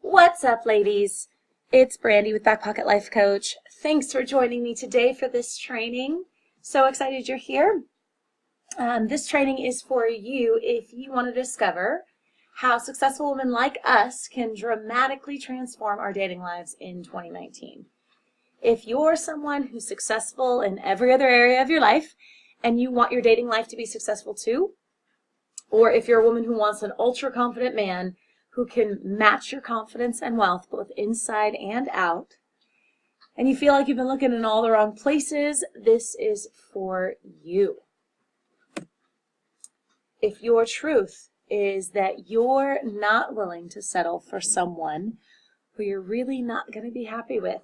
What's up, ladies? It's Brandy with Back Pocket Life Coach. Thanks for joining me today for this training. So excited you're here. This training is for you if you want to discover how successful women like us can dramatically transform our dating lives in 2019. If you're someone who's successful in every other area of your life and you want your dating life to be successful too, or if you're a woman who wants an ultra-confident man who can match your confidence and wealth both inside and out, and you feel like you've been looking in all the wrong places, this is for you. If your truth is that you're not willing to settle for someone who you're really not going to be happy with,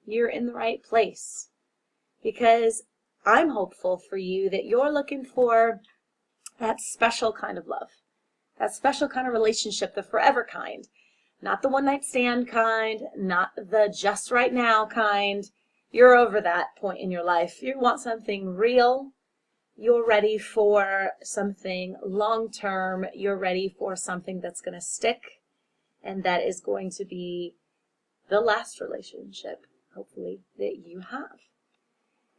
you're in the right place. Because I'm hopeful for you that you're looking for that special kind of love. That special kind of relationship, the forever kind. Not the one-night stand kind, not the just right now kind. You're over that point in your life. You want something real. You're ready for something long-term. You're ready for something that's going to stick, and that is going to be the last relationship, hopefully, that you have.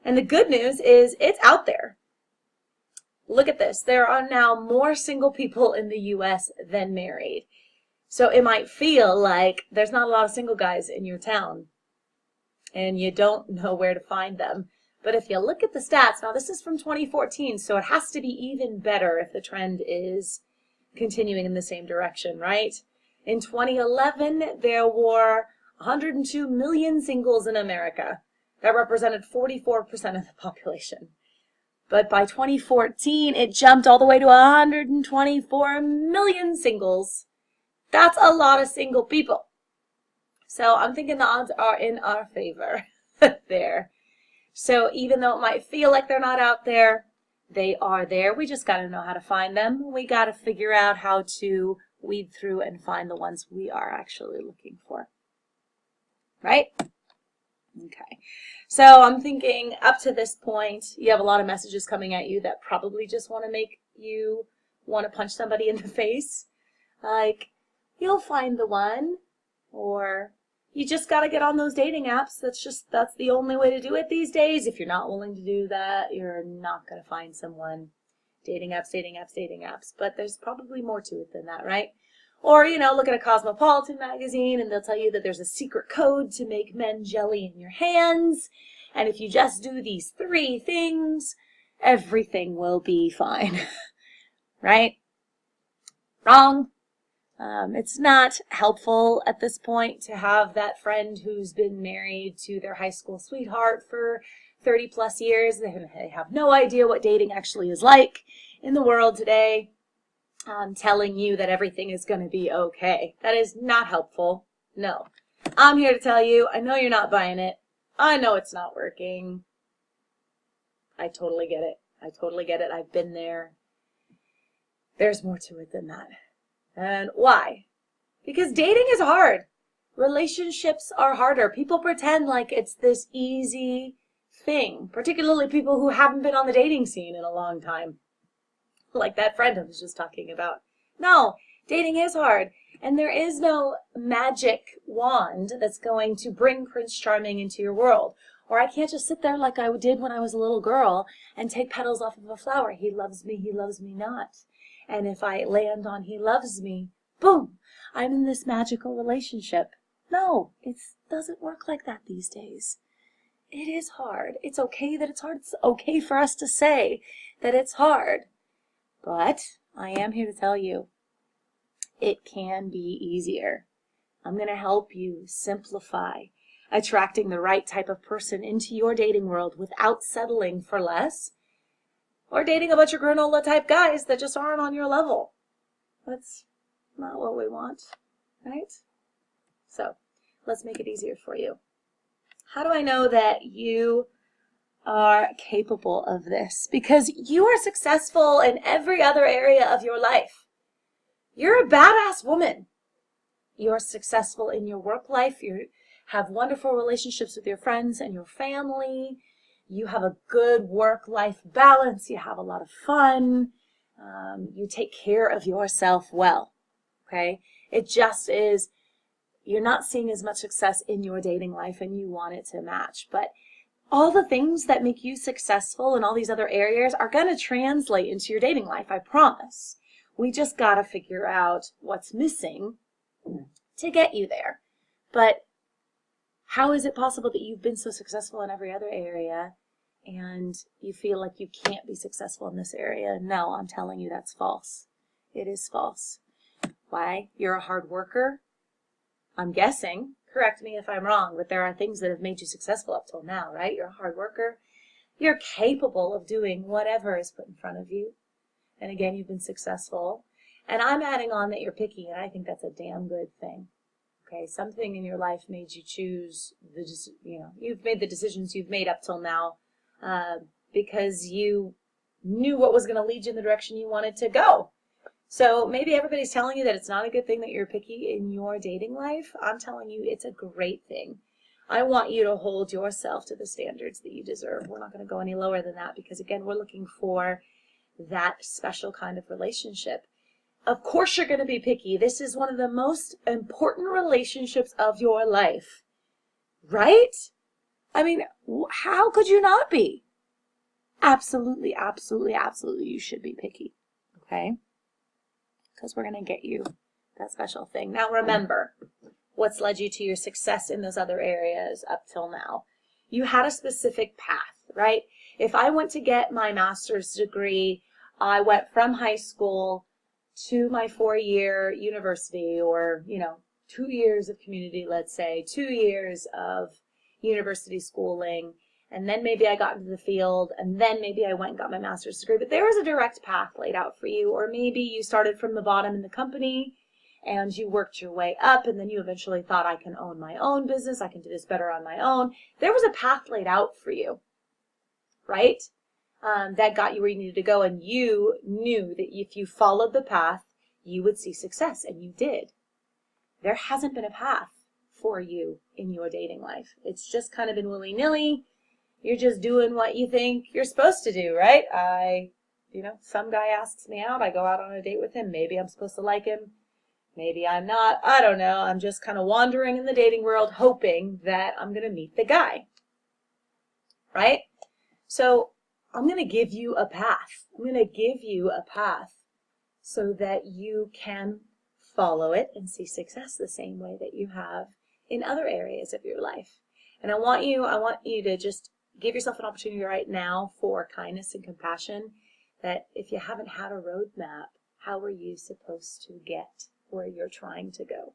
And the good news is it's out there. Look at this. There are now more single people in the U.S. than married. So it might feel like there's not a lot of single guys in your town and you don't know where to find them. But if you look at the stats, now this is from 2014, so it has to be even better if the trend is continuing in the same direction, right? In 2011, there were 102 million singles in America. That represented 44% of the population. But by 2014, it jumped all the way to 124 million singles. That's a lot of single people. So I'm thinking the odds are in our favor there. So even though it might feel like they're not out there, they are there. We just got to know how to find them. We got to figure out how to weed through and find the ones we are actually looking for. Right? Okay. So I'm thinking up to this point, you have a lot of messages coming at you that probably just want to make you want to punch somebody in the face. Like, you'll find the one, or you just got to get on those dating apps. That's the only way to do it these days. If you're not willing to do that, you're not going to find someone. Dating apps, dating apps, dating apps. But there's probably more to it than that, right? Or, look at a Cosmopolitan magazine and they'll tell you that there's a secret code to make men jelly in your hands. And if you just do these 3 things, everything will be fine. Right? Wrong. It's not helpful at this point to have that friend who's been married to their high school sweetheart for 30 plus years. They have no idea what dating actually is like in the world today. Telling you that everything is going to be okay. That is not helpful. No. I'm here to tell you, I know you're not buying it. I know it's not working. I totally get it. I totally get it. I've been there. There's more to it than that. And why? Because dating is hard. Relationships are harder. People pretend like it's this easy thing, particularly people who haven't been on the dating scene in a long time. Like that friend I was just talking about. No, dating is hard. And there is no magic wand that's going to bring Prince Charming into your world. Or I can't just sit there like I did when I was a little girl and take petals off of a flower. He loves me not. And if I land on he loves me, boom, I'm in this magical relationship. No, it doesn't work like that these days. It is hard. It's okay that it's hard. It's okay for us to say that it's hard. But I am here to tell you, it can be easier. I'm going to help you simplify attracting the right type of person into your dating world without settling for less or dating a bunch of granola type guys that just aren't on your level. That's not what we want, right? So let's make it easier for you. How do I know that you are capable of this? Because you are successful in every other area of your life. You're a badass woman. You're successful in your work life. You have wonderful relationships with your friends and your family. You have a good work-life balance. You have a lot of fun. You take care of yourself well. Okay? It just is you're not seeing as much success in your dating life and you want it to match. But all the things that make you successful in all these other areas are going to translate into your dating life, I promise. We just got to figure out what's missing to get you there. But how is it possible that you've been so successful in every other area and you feel like you can't be successful in this area? No, I'm telling you that's false. It is false. Why? You're a hard worker. I'm guessing. Correct me if I'm wrong, but there are things that have made you successful up till now, right? You're a hard worker. You're capable of doing whatever is put in front of you. And again, you've been successful. And I'm adding on that you're picky, and I think that's a damn good thing. Okay, something in your life made you choose, you've made the decisions you've made up till now because you knew what was going to lead you in the direction you wanted to go. So maybe everybody's telling you that it's not a good thing that you're picky in your dating life. I'm telling you it's a great thing. I want you to hold yourself to the standards that you deserve. We're not going to go any lower than that because, again, we're looking for that special kind of relationship. Of course you're going to be picky. This is one of the most important relationships of your life, right? I mean, how could you not be? Absolutely, absolutely, absolutely, you should be picky, okay? Because we're going to get you that special thing. Now remember, what's led you to your success in those other areas up till now. You had a specific path, right? If I went to get my master's degree, I went from high school to my 4-year university, or 2 years of community, let's say 2 years of university schooling, and then maybe I got into the field, and then maybe I went and got my master's degree. But there was a direct path laid out for you. Or maybe you started from the bottom in the company and you worked your way up, and then you eventually thought, I can own my own business, I can do this better on my own. There was a path laid out for you, right? That got you where you needed to go, and you knew that if you followed the path, you would see success, and you did. There hasn't been a path for you in your dating life. It's just kind of been willy-nilly. You're just doing what you think you're supposed to do, right? Some guy asks me out, I go out on a date with him. Maybe I'm supposed to like him. Maybe I'm not. I don't know. I'm just kind of wandering in the dating world hoping that I'm going to meet the guy, right? So I'm going to give you a path. I'm going to give you a path so that you can follow it and see success the same way that you have in other areas of your life. And I want you to just give yourself an opportunity right now for kindness and compassion, that if you haven't had a roadmap, how are you supposed to get where you're trying to go?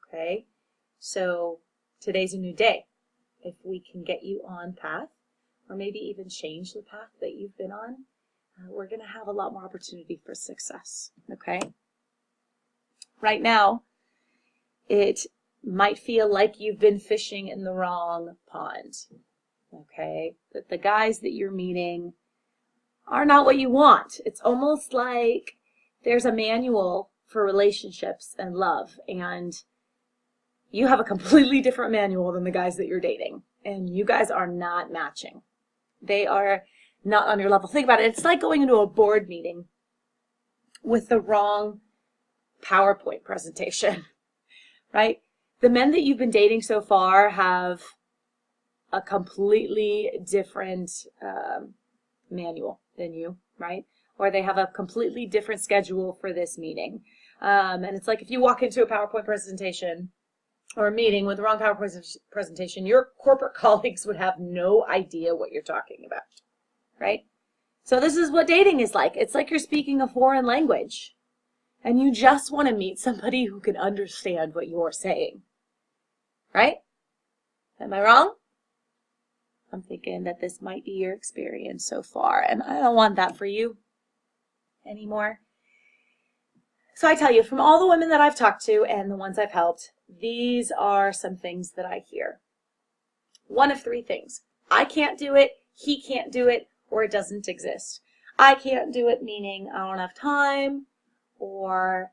Okay? So today's a new day. If we can get you on path, or maybe even change the path that you've been on, we're going to have a lot more opportunity for success, okay? Right now, it might feel like you've been fishing in the wrong pond, okay? That the guys that you're meeting are not what you want. It's almost like there's a manual for relationships and love, and you have a completely different manual than the guys that you're dating, and you guys are not matching. They are not on your level. Think about it. It's like going into a board meeting with the wrong PowerPoint presentation, right? The men that you've been dating so far have a completely different manual than you, right? Or they have a completely different schedule for this meeting. And it's like if you walk into a PowerPoint presentation or a meeting with the wrong PowerPoint presentation, your corporate colleagues would have no idea what you're talking about, right? So this is what dating is like. It's like you're speaking a foreign language, and you just want to meet somebody who can understand what you're saying, right? Am I wrong? I'm thinking that this might be your experience so far, and I don't want that for you anymore. So I tell you, from all the women that I've talked to and the ones I've helped, these are some things that I hear. One of three things. I can't do it, he can't do it, or it doesn't exist. I can't do it meaning I don't have time, or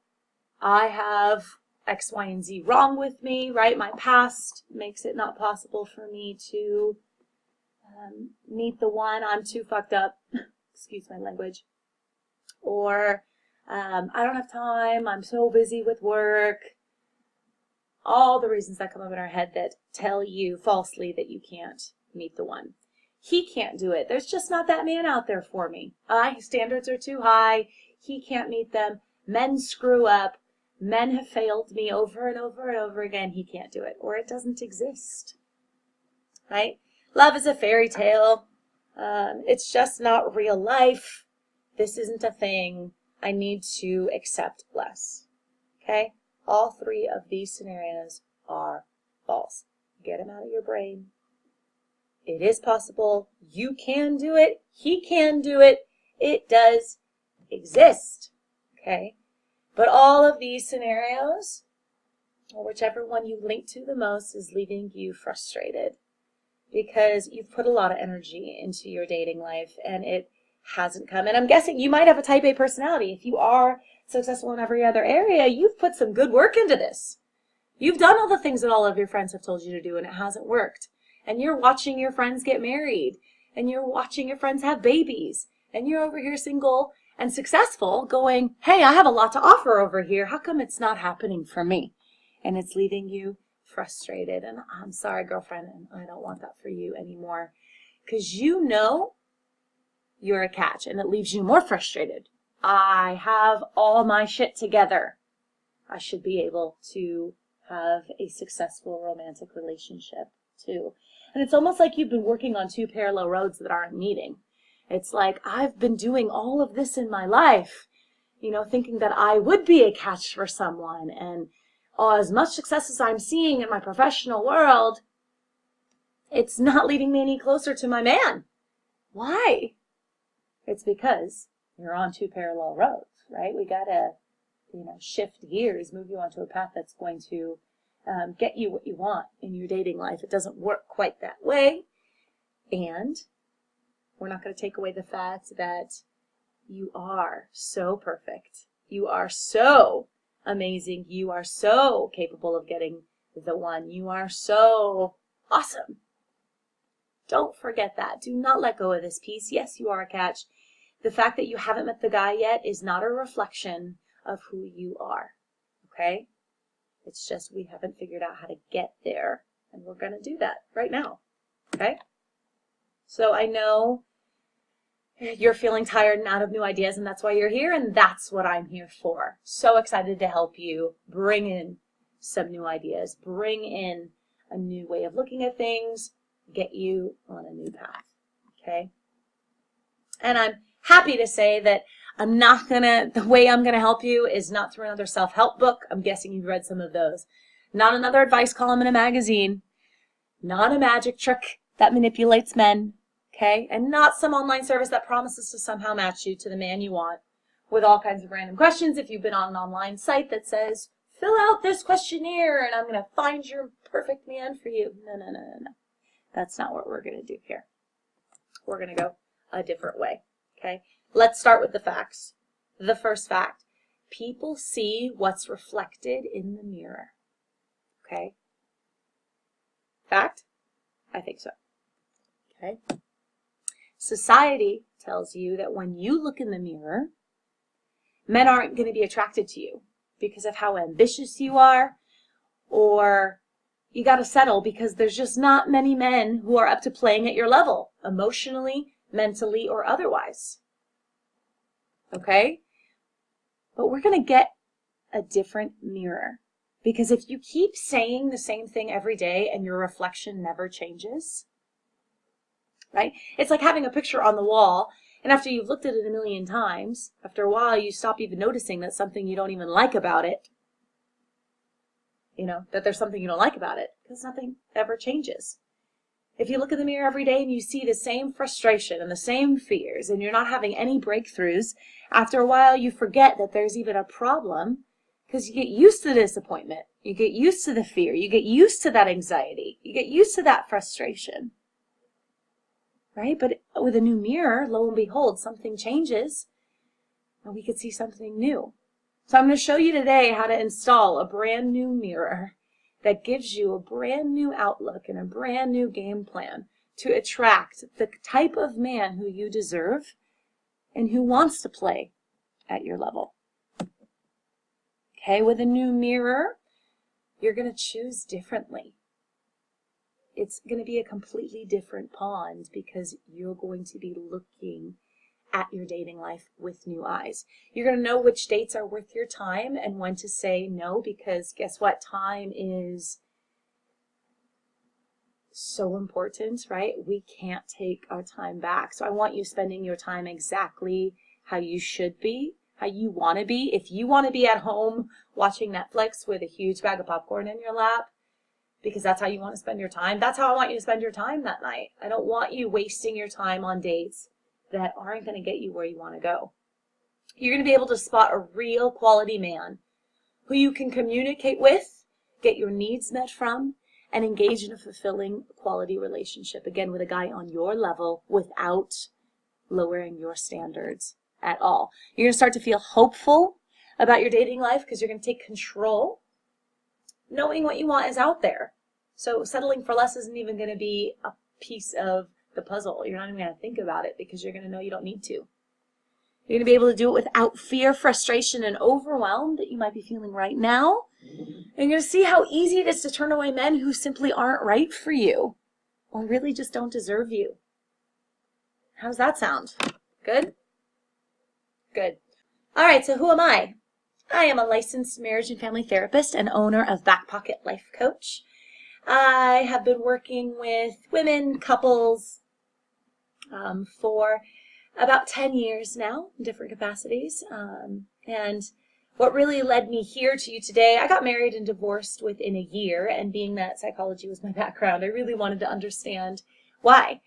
I have X, Y, and Z wrong with me, right? My past makes it not possible for me to meet the one. I'm too fucked up, excuse my language. Or I don't have time, I'm so busy with work. all the reasons that come up in our head that tell you falsely that you can't meet the one. He can't do it. There's just not that man out there for me. His standards are too high. He can't meet them. Men screw up. Men have failed me over and over and over again. He can't do it. Or it doesn't exist. Right? Love is a fairy tale. It's just not real life. This isn't a thing. I need to accept less. Okay? All three of these scenarios are false. Get them out of your brain. It is possible. You can do it. He can do it. It does exist. Okay? But all of these scenarios, or whichever one you link to the most, is leaving you frustrated because you've put a lot of energy into your dating life and it hasn't come. And I'm guessing you might have a type A personality. If you are successful in every other area, you've put some good work into this. You've done all the things that all of your friends have told you to do and it hasn't worked. And you're watching your friends get married and you're watching your friends have babies and you're over here single and successful going, hey, I have a lot to offer over here. How come it's not happening for me? And it's leaving you frustrated. And I'm sorry, girlfriend, and I don't want that for you anymore. Because you know you're a catch and it leaves you more frustrated. I have all my shit together. I should be able to have a successful romantic relationship too. And it's almost like you've been working on two parallel roads that aren't meeting. It's like, I've been doing all of this in my life, thinking that I would be a catch for someone. And as much success as I'm seeing in my professional world, it's not leading me any closer to my man. Why? It's because you're on two parallel roads, right? We got to, shift gears, move you onto a path that's going to get you what you want in your dating life. It doesn't work quite that way. And we're not going to take away the fact that you are so perfect. You are so amazing. You are so capable of getting the one. You are so awesome. Don't forget that. Do not let go of this piece. Yes, you are a catch. The fact that you haven't met the guy yet is not a reflection of who you are. Okay? It's just we haven't figured out how to get there. And we're going to do that right now. Okay? So I know you're feeling tired and out of new ideas, and that's why you're here, and that's what I'm here for. So excited to help you bring in some new ideas, bring in a new way of looking at things, get you on a new path. Okay? And I'm happy to say that the way I'm going to help you is not through another self-help book. I'm guessing you've read some of those. Not another advice column in a magazine. Not a magic trick that manipulates men. Okay? And not some online service that promises to somehow match you to the man you want with all kinds of random questions. If you've been on an online site that says, fill out this questionnaire and I'm going to find your perfect man for you. No. That's not what we're going to do here. We're going to go a different way. Okay? Let's start with the facts. The first fact, people see what's reflected in the mirror. Okay? Fact? I think so. Okay? Society tells you that when you look in the mirror, men aren't going to be attracted to you because of how ambitious you are, or you got to settle because there's just not many men who are up to playing at your level, emotionally, mentally, or otherwise. Okay? But we're going to get a different mirror. Because if you keep saying the same thing every day and your reflection never changes, right? It's like having a picture on the wall, and after you've looked at it a million times, after a while you stop even noticing that something you don't even like about it, that there's something you don't like about it, because nothing ever changes. If you look in the mirror every day and you see the same frustration and the same fears and you're not having any breakthroughs, after a while you forget that there's even a problem because you get used to the disappointment. You get used to the fear. You get used to that anxiety. You get used to that frustration. Right? But with a new mirror, lo and behold, something changes and we could see something new. So I'm going to show you today how to install a brand new mirror that gives you a brand new outlook and a brand new game plan to attract the type of man who you deserve and who wants to play at your level. Okay, with a new mirror, you're going to choose differently. It's going to be a completely different pond because you're going to be looking at your dating life with new eyes. You're going to know which dates are worth your time and when to say no, because guess what? Time is so important, right? We can't take our time back. So I want you spending your time exactly how you should be, how you want to be. If you want to be at home watching Netflix with a huge bag of popcorn in your lap, because that's how you want to spend your time, that's how I want you to spend your time that night. I don't want you wasting your time on dates that aren't going to get you where you want to go. You're going to be able to spot a real quality man who you can communicate with, get your needs met from, and engage in a fulfilling quality relationship, again, with a guy on your level without lowering your standards at all. You're going to start to feel hopeful about your dating life because you're going to take control, knowing what you want is out there. So settling for less isn't even going to be a piece of the puzzle. You're not even going to think about it because you're going to know you don't need to. You're going to be able to do it without fear, frustration, and overwhelm that you might be feeling right now. And you're going to see how easy it is to turn away men who simply aren't right for you or really just don't deserve you. How does that sound? Good? Good. All right, so who am I? I am a licensed marriage and family therapist and owner of Back Pocket Lifecoach. I have been working with women, couples, for about 10 years now in different capacities. And what really led me here to you today, I got married and divorced within a year, and being that psychology was my background, I really wanted to understand why.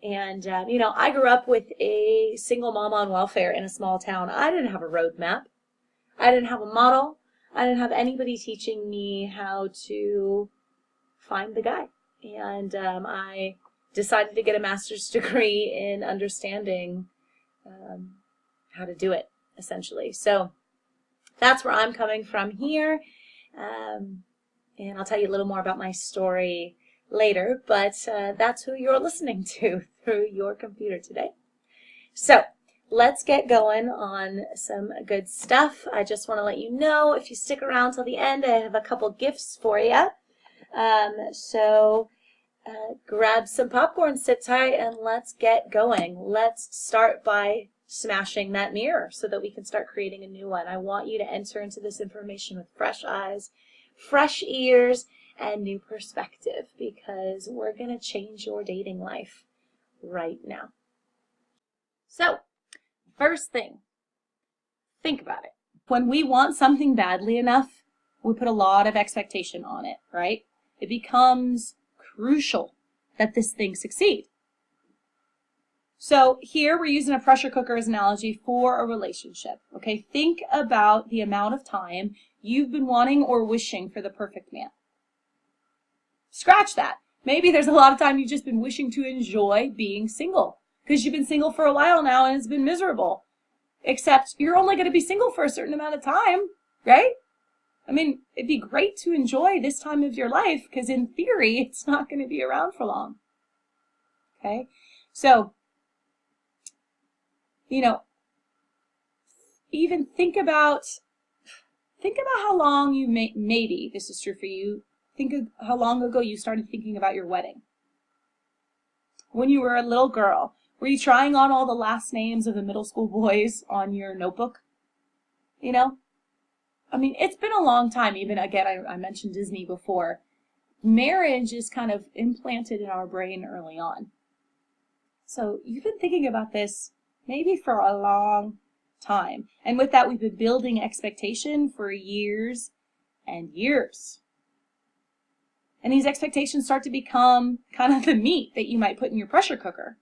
And, I grew up with a single mom on welfare in a small town. I didn't have a roadmap. I didn't have a model. I didn't have anybody teaching me how to find the guy. And I decided to get a master's degree in understanding how to do it, essentially. So that's where I'm coming from here. And I'll tell you a little more about my story later, but that's who you're listening to through your computer today. So let's get going on some good stuff. I just want to let you know, if you stick around till the end, I have a couple gifts for you. So grab some popcorn, sit tight, and let's get going. Let's start by smashing that mirror so that we can start creating a new one. I want you to enter into this information with fresh eyes, fresh ears, and new perspective, because we're going to change your dating life right now. So, first thing, think about it. When we want something badly enough, we put a lot of expectation on it, right? It becomes crucial that this thing succeed. So here we're using a pressure cooker as an analogy for a relationship. Okay, think about the amount of time you've been wanting or wishing for the perfect man. Scratch that. Maybe there's a lot of time you've just been wishing to enjoy being single because you've been single for a while now and it's been miserable. Except you're only going to be single for a certain amount of time, right? I mean, it'd be great to enjoy this time of your life because in theory, it's not going to be around for long. Okay? So, even think about how long you maybe this is true for you. Think of how long ago you started thinking about your wedding. When you were a little girl, were you trying on all the last names of the middle school boys on your notebook? I mean, it's been a long time. Even, again, I mentioned Disney before. Marriage is kind of implanted in our brain early on. So you've been thinking about this maybe for a long time. And with that, we've been building expectation for years and years. And these expectations start to become kind of the meat that you might put in your pressure cooker.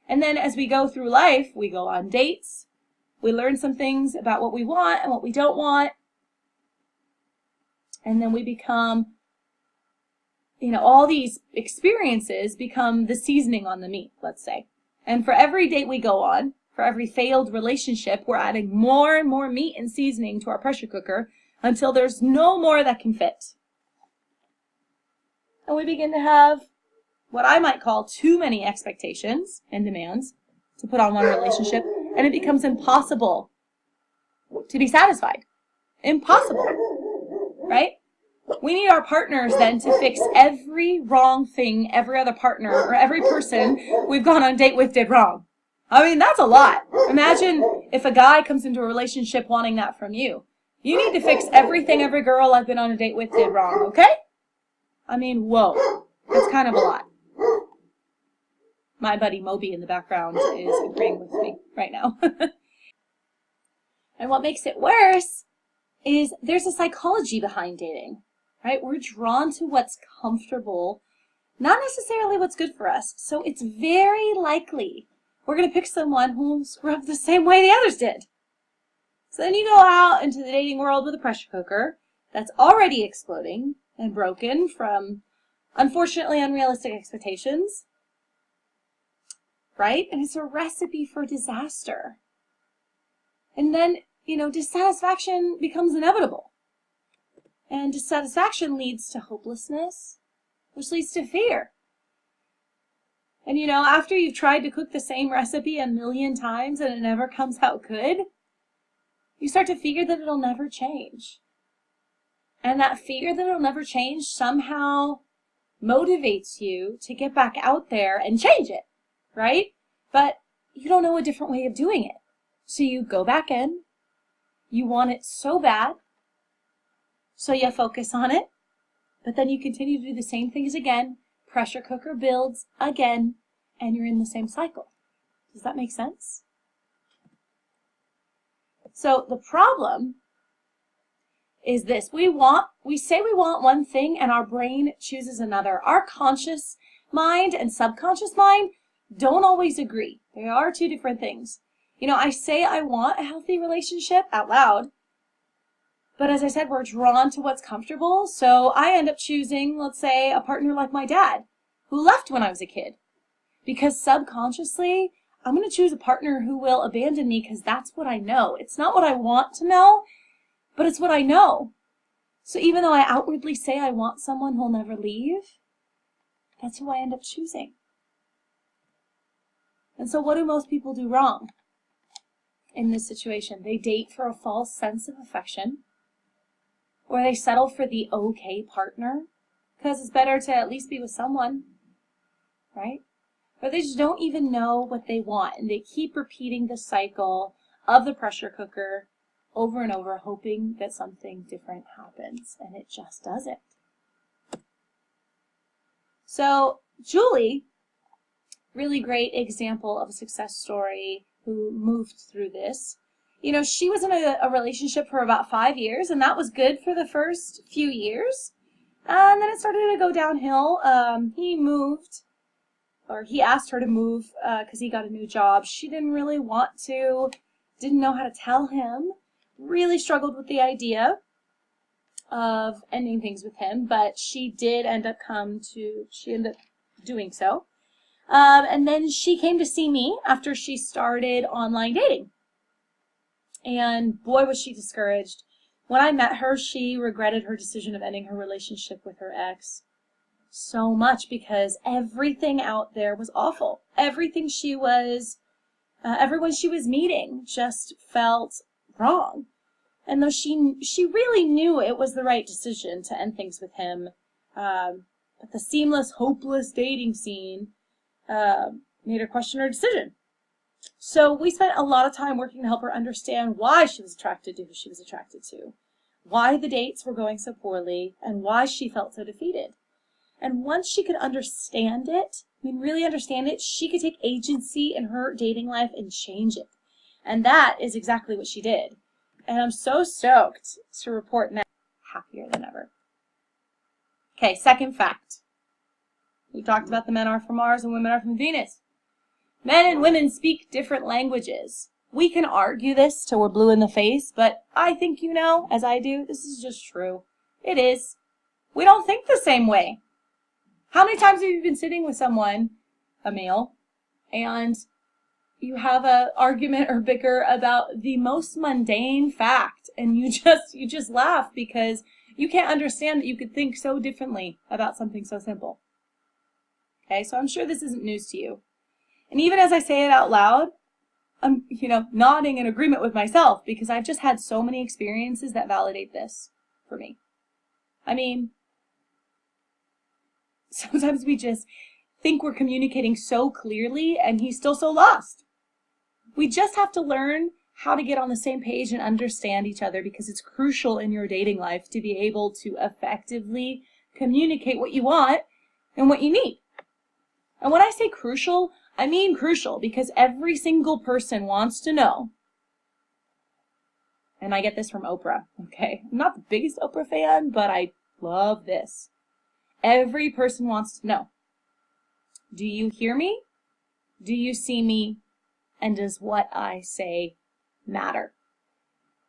And then as we go through life, we go on dates. We learn some things about what we want and what we don't want. And then we become, all these experiences become the seasoning on the meat, let's say. And for every date we go on, for every failed relationship, we're adding more and more meat and seasoning to our pressure cooker until there's no more that can fit. And we begin to have what I might call too many expectations and demands to put on one relationship, and it becomes impossible to be satisfied. Impossible, right? We need our partners then to fix every wrong thing every other partner or every person we've gone on a date with did wrong. I mean, that's a lot. Imagine if a guy comes into a relationship wanting that from you. You need to fix everything every girl I've been on a date with did wrong, okay? I mean, whoa. That's kind of a lot. My buddy Moby in the background is agreeing with me right now. And what makes it worse is there's a psychology behind dating, right? We're drawn to what's comfortable, not necessarily what's good for us. So it's very likely we're going to pick someone who will screw up the same way the others did. So then you go out into the dating world with a pressure cooker that's already exploding and broken from, unfortunately, unrealistic expectations, right? And it's a recipe for disaster. And then, dissatisfaction becomes inevitable. And dissatisfaction leads to hopelessness, which leads to fear. And after you've tried to cook the same recipe 1,000,000 times and it never comes out good, you start to fear that it'll never change. And that fear that it'll never change somehow motivates you to get back out there and change it, right? But you don't know a different way of doing it. So you go back in, you want it so bad, so you focus on it, but then you continue to do the same things again, pressure cooker builds again, and you're in the same cycle. Does that make sense? So the problem is this. We say we want one thing and our brain chooses another. Our conscious mind and subconscious mind don't always agree. They are two different things. I say I want a healthy relationship out loud, but as I said, we're drawn to what's comfortable. So I end up choosing, let's say, a partner like my dad, who left when I was a kid. Because subconsciously, I'm going to choose a partner who will abandon me because that's what I know. It's not what I want to know, but it's what I know. So even though I outwardly say I want someone who'll never leave, that's who I end up choosing. And so what do most people do wrong in this situation? They date for a false sense of affection, or they settle for the okay partner because it's better to at least be with someone, right? Or they just don't even know what they want, and they keep repeating the cycle of the pressure cooker over and over, hoping that something different happens, and it just doesn't. So Julie, really great example of a success story who moved through this. She was in a relationship for about 5 years, and that was good for the first few years. And then it started to go downhill. He asked her to move because he got a new job. She didn't really want to, didn't know how to tell him, really struggled with the idea of ending things with him, but she ended up doing so. And then she came to see me after she started online dating. And boy, was she discouraged. When I met her, she regretted her decision of ending her relationship with her ex so much because everything out there was awful. Everyone she was meeting just felt wrong. And though she really knew it was the right decision to end things with him, but the seamless, hopeless dating scene made her question her decision. So we spent a lot of time working to help her understand why she was attracted to who she was attracted to, why the dates were going so poorly, and why she felt so defeated. And once she could understand it, really understand it, she could take agency in her dating life and change it. And that is exactly what she did. And I'm so stoked to report now, happier than ever. Okay, second fact. We talked about the men are from Mars and women are from Venus. Men and women speak different languages. We can argue this till we're blue in the face, but I think you know, as I do, this is just true. It is. We don't think the same way. How many times have you been sitting with someone, a male, and you have an argument or bicker about the most mundane fact, and you just laugh because you can't understand that you could think so differently about something so simple. Okay, so I'm sure this isn't news to you. And even as I say it out loud, I'm, nodding in agreement with myself because I've just had so many experiences that validate this for me. I mean, sometimes we just think we're communicating so clearly and he's still so lost. We just have to learn how to get on the same page and understand each other, because it's crucial in your dating life to be able to effectively communicate what you want and what you need. And when I say crucial, I mean crucial, because every single person wants to know. And I get this from Oprah, okay? I'm not the biggest Oprah fan, but I love this. Every person wants to know, do you hear me? Do you see me? And does what I say matter?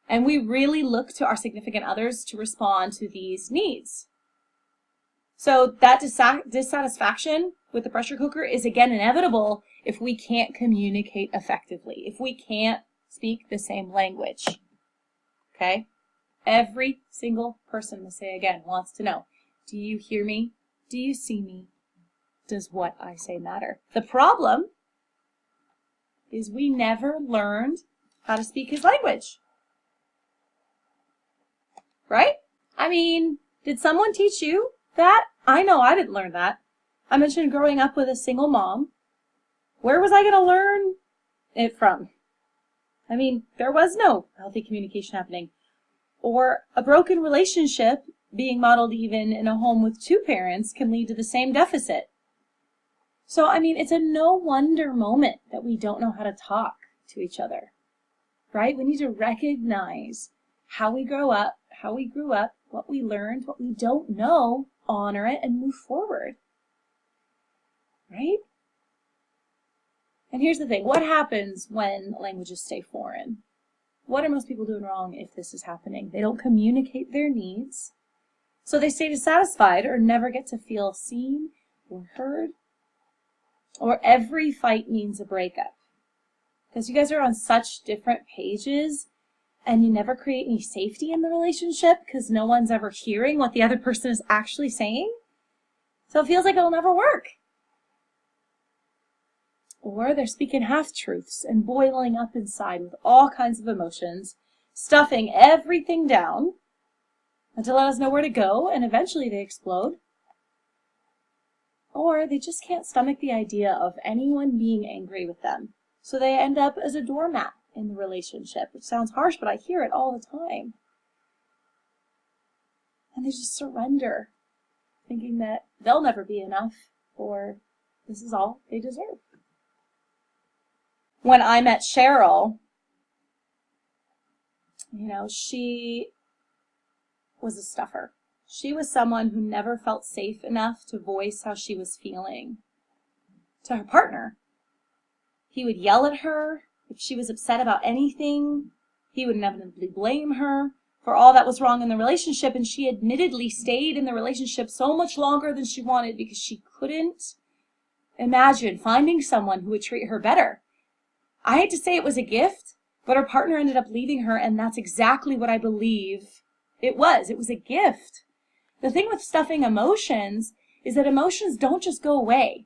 And we really look to our significant others to respond to these needs. So that dissatisfaction with the pressure cooker is again inevitable if we can't communicate effectively, if we can't speak the same language. Okay? Every single person, let's say again, wants to know, do you hear me? Do you see me? Does what I say matter? The problem is we never learned how to speak his language. Right? I mean, did someone teach you that? I know I didn't learn that. I mentioned growing up with a single mom. Where was I going to learn it from? I mean, there was no healthy communication happening. Or a broken relationship being modeled even in a home with two parents can lead to the same deficit. So, I mean, it's a no wonder moment that we don't know how to talk to each other, right? We need to recognize how we grew up, what we learned, what we don't know, honor it, and move forward, right? And here's the thing. What happens when languages stay foreign? What are most people doing wrong if this is happening? They don't communicate their needs, so they stay dissatisfied or never get to feel seen or heard. Or every fight means a breakup. Because you guys are on such different pages and you never create any safety in the relationship because no one's ever hearing what the other person is actually saying. So it feels like it'll never work. Or they're speaking half-truths and boiling up inside with all kinds of emotions, stuffing everything down to let us know where to go, and eventually they explode. Or they just can't stomach the idea of anyone being angry with them. So they end up as a doormat in the relationship, which sounds harsh, but I hear it all the time. And they just surrender, thinking that they'll never be enough, or this is all they deserve. When I met Cheryl, she was a stuffer. She was someone who never felt safe enough to voice how she was feeling to her partner. He would yell at her if she was upset about anything. He would inevitably blame her for all that was wrong in the relationship, and she admittedly stayed in the relationship so much longer than she wanted because she couldn't imagine finding someone who would treat her better. I hate to say it was a gift, but her partner ended up leaving her, and that's exactly what I believe it was. It was a gift. The thing with stuffing emotions is that emotions don't just go away.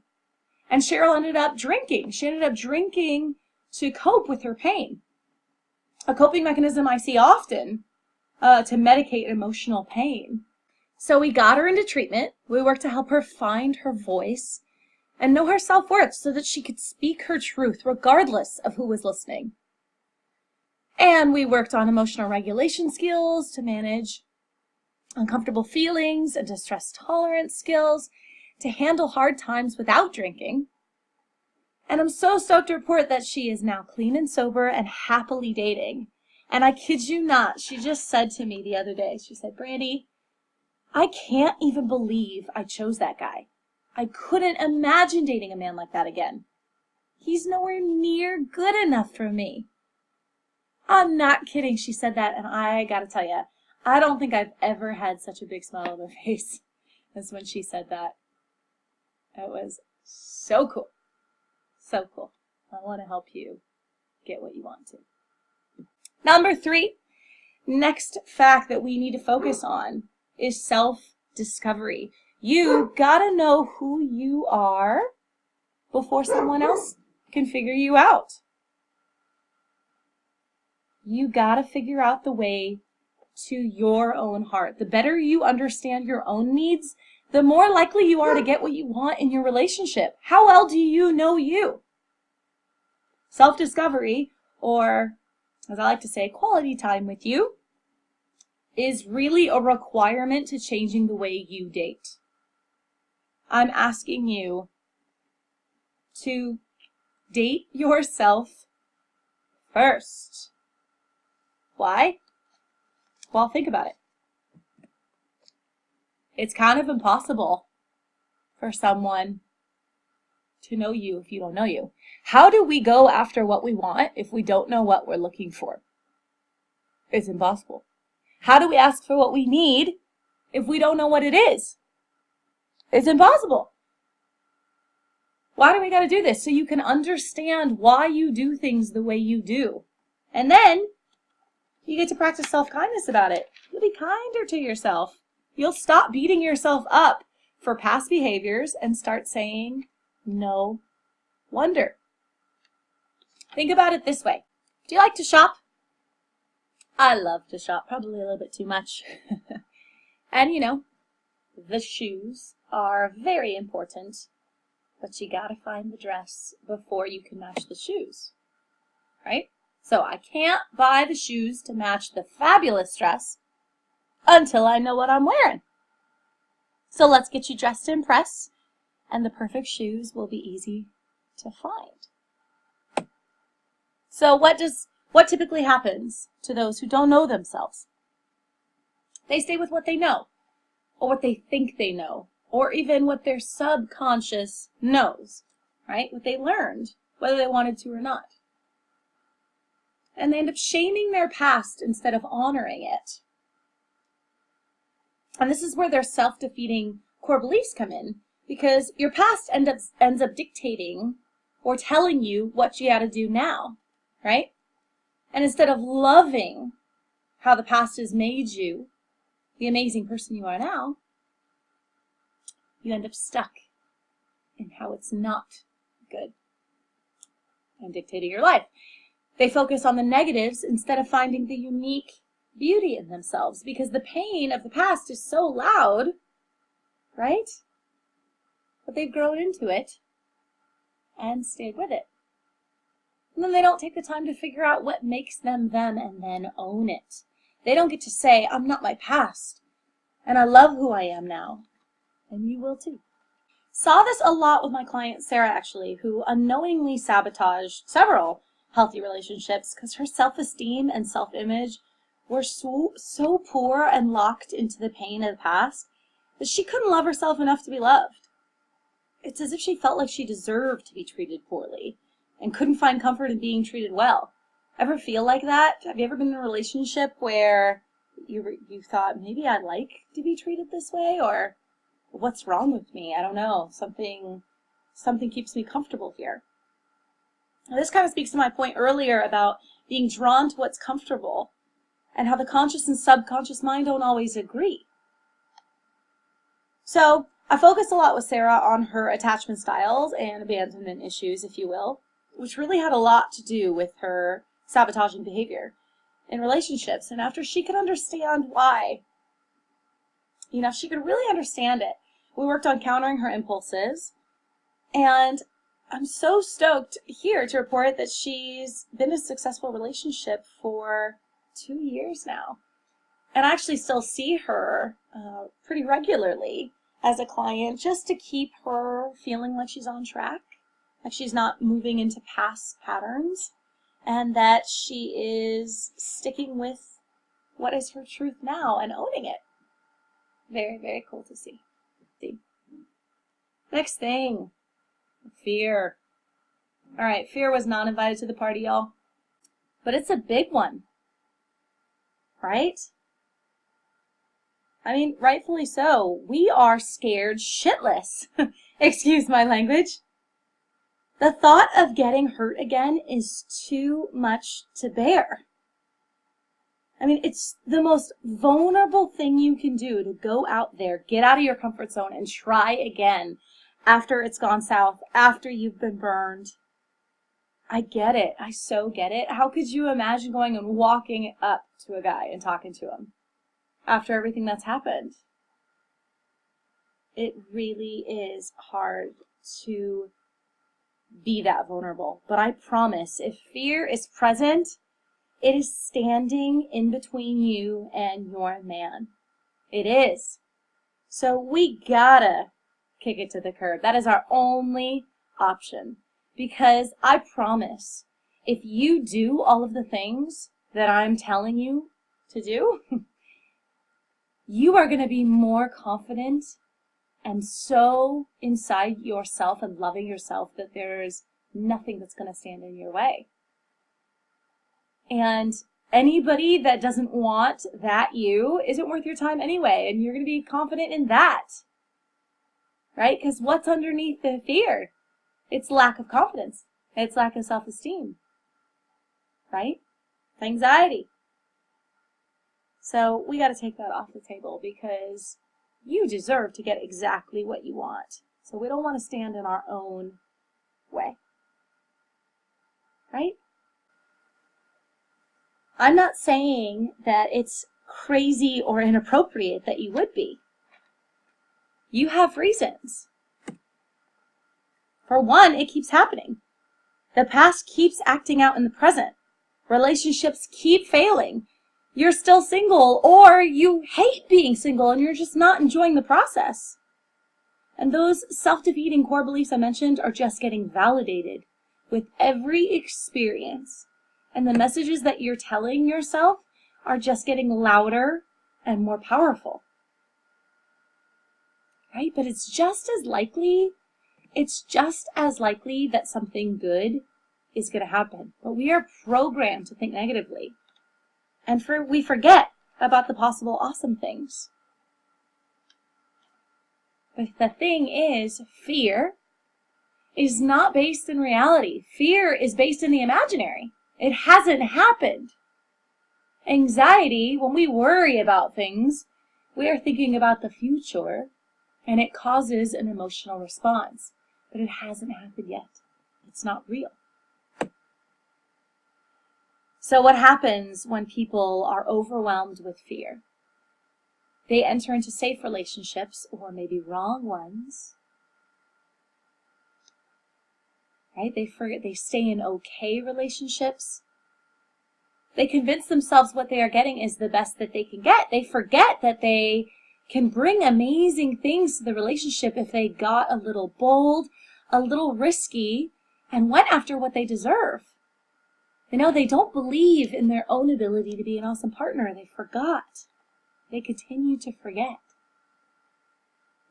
And Cheryl ended up drinking. She ended up drinking to cope with her pain. A coping mechanism I see often to medicate emotional pain. So we got her into treatment. We worked to help her find her voice and know her self-worth so that she could speak her truth regardless of who was listening. And we worked on emotional regulation skills to manage uncomfortable feelings and to stress tolerance skills to handle hard times without drinking. And I'm so stoked to report that she is now clean and sober and happily dating. And I kid you not, she just said to me the other day, she said, "Brandy, I can't even believe I chose that guy. I couldn't imagine dating a man like that again. He's nowhere near good enough for me." I'm not kidding. She said that, and I gotta tell you, I don't think I've ever had such a big smile on my face as when she said that. It was so cool. So cool. I want to help you get what you want to. Number 3, next fact that we need to focus on is self-discovery. You gotta know who you are before someone else can figure you out. You gotta figure out the way to your own heart. The better you understand your own needs, the more likely you are to get what you want in your relationship. How well do you know you? Self-discovery, or as I like to say, quality time with you, is really a requirement to changing the way you date. I'm asking you to date yourself first. Why? Well, think about it. It's kind of impossible for someone to know you if you don't know you. How do we go after what we want if we don't know what we're looking for? It's impossible. How do we ask for what we need if we don't know what it is? It's impossible. Why do we got to do this? So you can understand why you do things the way you do. And then you get to practice self-kindness about it. You'll be kinder to yourself. You'll stop beating yourself up for past behaviors and start saying, no wonder. Think about it this way. Do you like to shop? I love to shop, probably a little bit too much. And you know, the shoes are very important, but you gotta find the dress before you can match the shoes, right? So I can't buy the shoes to match the fabulous dress until I know what I'm wearing. So let's get you dressed to impress, and the perfect shoes will be easy to find. So what typically happens to those who don't know themselves? They stay with what they know, or what they think they know, or even what their subconscious knows, right? What they learned, whether they wanted to or not. And they end up shaming their past instead of honoring it. And this is where their self-defeating core beliefs come in, because your past ends up dictating or telling you what you got to do now, right? And instead of loving how the past has made you the amazing person you are now, you end up stuck in how it's not good and dictating your life. They focus on the negatives instead of finding the unique beauty in themselves, because the pain of the past is so loud, right? But they've grown into it and stayed with it. And then they don't take the time to figure out what makes them them and then own it. They don't get to say, I'm not my past, and I love who I am now. And you will too. Saw this a lot with my client Sarah, actually, who unknowingly sabotaged several healthy relationships because her self-esteem and self-image were so poor and locked into the pain of the past that she couldn't love herself enough to be loved. It's as if she felt like she deserved to be treated poorly and couldn't find comfort in being treated well. Ever feel like that? Have you ever been in a relationship where you thought, maybe I'd like to be treated this way, or what's wrong with me? I don't know. Something keeps me comfortable here. Now, this kind of speaks to my point earlier about being drawn to what's comfortable and how the conscious and subconscious mind don't always agree. So I focused a lot with Sarah on her attachment styles and abandonment issues, if you will, which really had a lot to do with her sabotaging behavior in relationships. And after she could understand why, if she could really understand it, we worked on countering her impulses. And I'm so stoked here to report that she's been in a successful relationship for 2 years now. And I actually still see her pretty regularly as a client, just to keep her feeling like she's on track, like she's not moving into past patterns, and that she is sticking with what is her truth now and owning it. Very, very cool to see. Next thing, fear. All right, fear was not invited to the party, y'all. But it's a big one, right? I mean, rightfully so. We are scared shitless. Excuse my language. The thought of getting hurt again is too much to bear. I mean, it's the most vulnerable thing you can do to go out there, get out of your comfort zone, and try again after it's gone south, after you've been burned. I get it. I so get it. How could you imagine going and walking up to a guy and talking to him? after everything that's happened. It really is hard to be that vulnerable. But I promise, if fear is present, it is standing in between you and your man. It is. So we gotta kick it to the curb. That is our only option. Because I promise, if you do all of the things that I'm telling you to do, you are going to be more confident and so inside yourself and loving yourself that there's nothing that's going to stand in your way. And anybody that doesn't want that you isn't worth your time anyway, and you're going to be confident in that. Right? Because what's underneath the fear? It's lack of confidence. It's lack of self-esteem. Right? Anxiety. So we got to take that off the table because you deserve to get exactly what you want. So we don't want to stand in our own way. Right? I'm not saying that it's crazy or inappropriate that you would be. You have reasons. For one, it keeps happening. The past keeps acting out in the present. Relationships keep failing. You're still single, or you hate being single and you're just not enjoying the process. And those self-defeating core beliefs I mentioned are just getting validated with every experience. And the messages that you're telling yourself are just getting louder and more powerful. Right? But it's just as likely that something good is going to happen. But we are programmed to think negatively. And we forget about the possible awesome things. But the thing is, fear is not based in reality. Fear is based in the imaginary. It hasn't happened. Anxiety, when we worry about things, we are thinking about the future, and it causes an emotional response. But it hasn't happened yet. It's not real. So what happens when people are overwhelmed with fear? They enter into safe relationships, or maybe wrong ones. Right? They stay in okay relationships. They convince themselves what they are getting is the best that they can get. They forget that they can bring amazing things to the relationship if they got a little bold, a little risky, and went after what they deserve. They don't believe in their own ability to be an awesome partner. They forgot. They continue to forget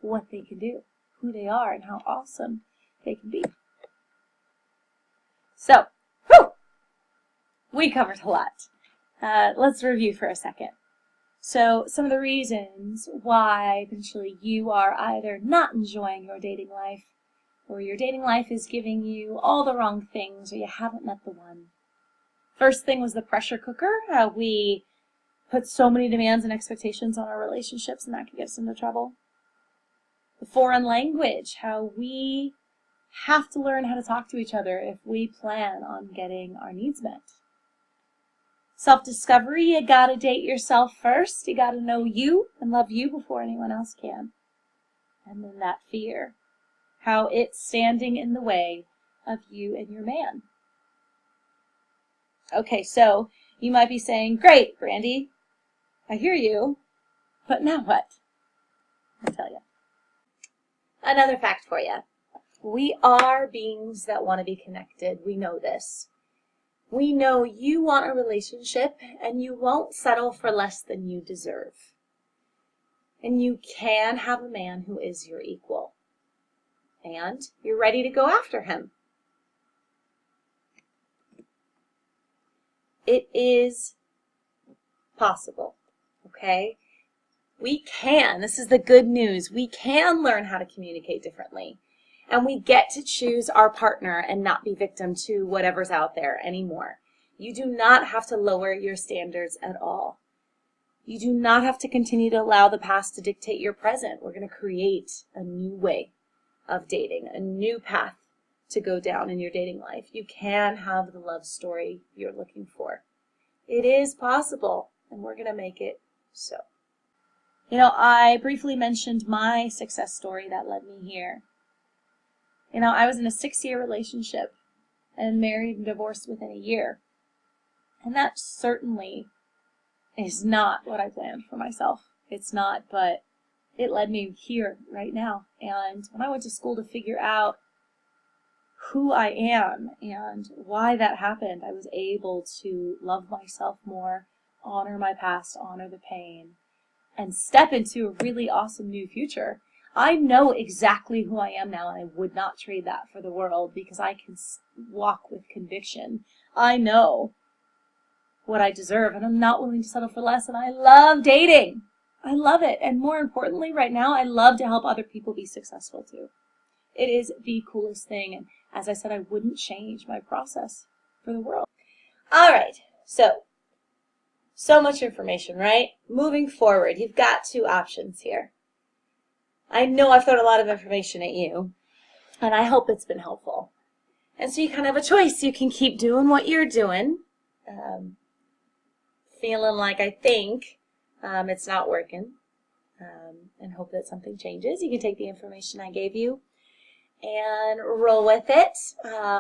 what they can do, who they are, and how awesome they can be. So, we covered a lot. Let's review for a second. So, some of the reasons why eventually you are either not enjoying your dating life, or your dating life is giving you all the wrong things, or you haven't met the one. First thing was the pressure cooker, how we put so many demands and expectations on our relationships, and that can get us into trouble. The foreign language, how we have to learn how to talk to each other if we plan on getting our needs met. Self-discovery, you gotta date yourself first. You gotta know you and love you before anyone else can. And then that fear, how it's standing in the way of you and your man. Okay, so you might be saying, great, Brandy, I hear you, but now what? I'll tell you. Another fact for you. We are beings that want to be connected. We know this. We know you want a relationship, and you won't settle for less than you deserve. And you can have a man who is your equal. And you're ready to go after him. It is possible, okay? We can, this is the good news, we can learn how to communicate differently. And we get to choose our partner and not be victim to whatever's out there anymore. You do not have to lower your standards at all. You do not have to continue to allow the past to dictate your present. We're going to create a new way of dating, a new path to go down in your dating life. You can have the love story you're looking for. It is possible, and we're going to make it so. I briefly mentioned my success story that led me here. I was in a 6-year relationship and married and divorced within a year. And that certainly is not what I planned for myself. It's not, but it led me here right now. And when I went to school to figure out who I am and why that happened, I was able to love myself more, honor my past, honor the pain, and step into a really awesome new future. I know exactly who I am now, and I would not trade that for the world because I can walk with conviction. I know what I deserve, and I'm not willing to settle for less, and I love dating. I love it, and more importantly, right now, I love to help other people be successful too. It is the coolest thing, and as I said, I wouldn't change my process for the world. All right, so much information, right? Moving forward, you've got 2 options here. I know I've thrown a lot of information at you, and I hope it's been helpful. And so you kind of have a choice. You can keep doing what you're doing, feeling like I think it's not working, and hope that something changes. You can take the information I gave you and roll with it.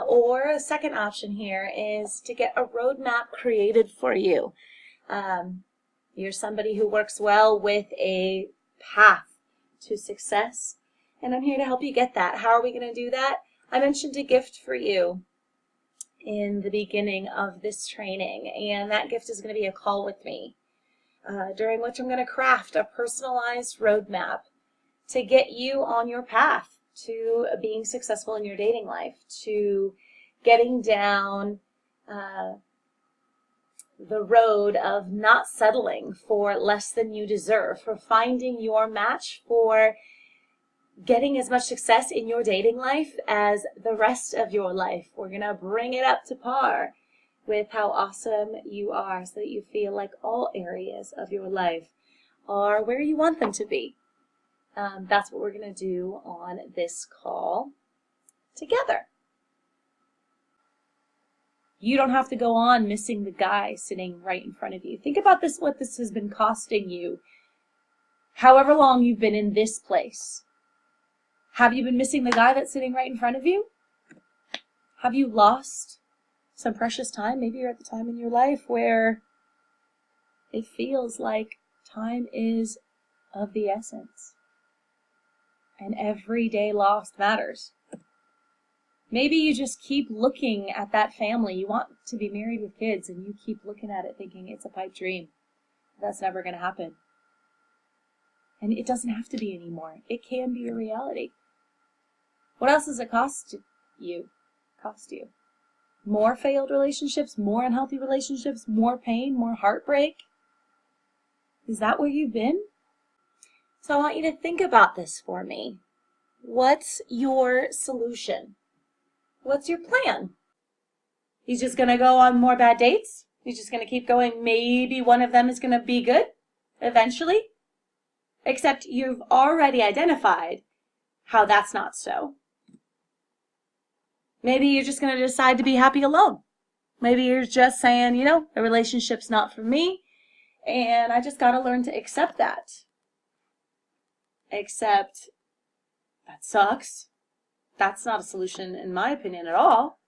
Or a second option here is to get a roadmap created for you. You're somebody who works well with a path to success, and I'm here to help you get that. How are we going to do that? I mentioned a gift for you in the beginning of this training, and that gift is going to be a call with me, during which I'm going to craft a personalized roadmap to get you on your path to being successful in your dating life, to getting down the road of not settling for less than you deserve, for finding your match, for getting as much success in your dating life as the rest of your life. We're going to bring it up to par with how awesome you are so that you feel like all areas of your life are where you want them to be. That's what we're going to do on this call together. You don't have to go on missing the guy sitting right in front of you. Think about this, what this has been costing you, however long you've been in this place. Have you been missing the guy that's sitting right in front of you? Have you lost some precious time? Maybe you're at the time in your life where it feels like time is of the essence, and every day lost matters. Maybe you just keep looking at that family. You want to be married with kids, and you keep looking at it thinking it's a pipe dream. That's never going to happen. And it doesn't have to be anymore. It can be a reality. What else does it cost you? More failed relationships, more unhealthy relationships, more pain, more heartbreak? Is that where you've been? So I want you to think about this for me. What's your solution? What's your plan? He's just going to go on more bad dates? He's just going to keep going. Maybe one of them is going to be good eventually? Except you've already identified how that's not so. Maybe you're just going to decide to be happy alone. Maybe you're just saying, the relationship's not for me, and I just got to learn to accept that. Except that sucks. That's not a solution, in my opinion, at all.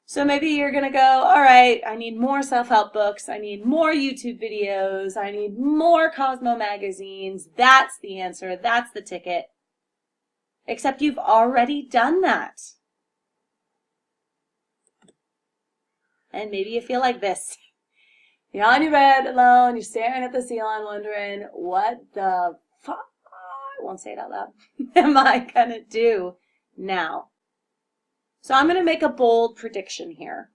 So maybe you're going to go, all right, I need more self-help books. I need more YouTube videos. I need more Cosmo magazines. That's the answer. That's the ticket. Except you've already done that. And maybe you feel like this. You're on your bed alone. You're staring at the ceiling wondering, what the fuck? I won't say it out loud. Am I going to do now? So I'm going to make a bold prediction here.